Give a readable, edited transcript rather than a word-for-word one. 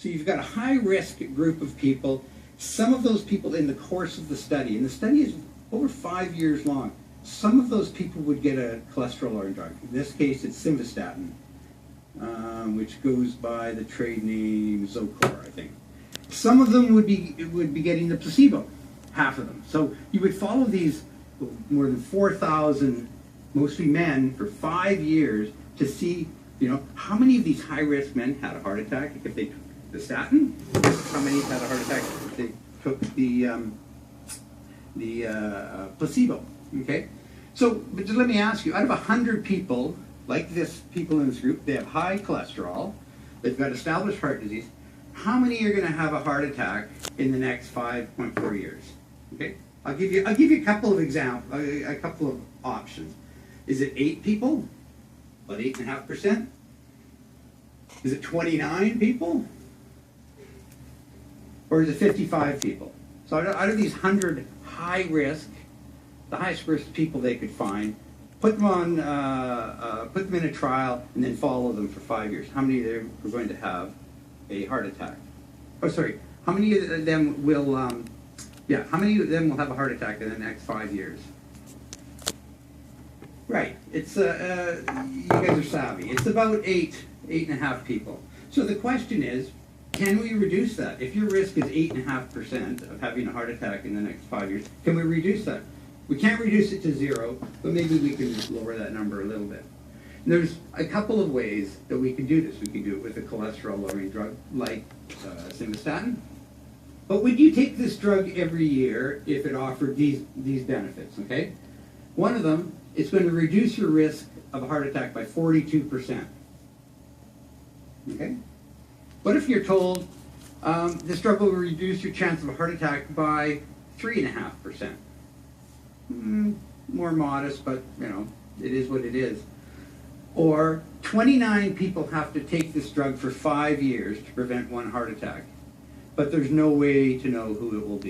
So you've got a high-risk group of people. Some of those people in the course of the study, and the study is over 5 years long, some of those people would get a cholesterol-lowering drug. In this case, it's simvastatin, which goes by the trade name Zocor, I think. Some of them would be getting the placebo, half of them. So you would follow these more than 4,000, mostly men, for 5 years to see, how many of these high-risk men had a heart attack if they took the statin, how many had a heart attack if they took the placebo. Okay, so but just let me ask you: out of 100 people, like people in this group, they have high cholesterol, they've got established heart disease. How many are going to have a heart attack in the next 5.4 years? Okay, I'll give you a couple of examples, a couple of options. Is it 8 people? About 8.5%. Is it 29 people? Or is it 55 people? So out of these 100 high risk, the highest risk people they could find, put them in a trial, and then follow them for 5 years. How many of them are going to have a heart attack? Oh, sorry. How many of them will? How many of them will have a heart attack in the next 5 years? Right. It's you guys are savvy. It's about 8.5 people. So the question is, can we reduce that? If your risk is 8.5% of having a heart attack in the next 5 years, can we reduce that? We can't reduce it to 0, but maybe we can lower that number a little bit. And there's a couple of ways that we can do this. We can do it with a cholesterol-lowering drug like simvastatin. But would you take this drug every year if it offered these benefits? Okay, one of them, it's going to reduce your risk of a heart attack by 42%. Okay. What if you're told this drug will reduce your chance of a heart attack by 3.5%? More modest, but it is what it is. Or 29 people have to take this drug for 5 years to prevent one heart attack, but there's no way to know who it will be.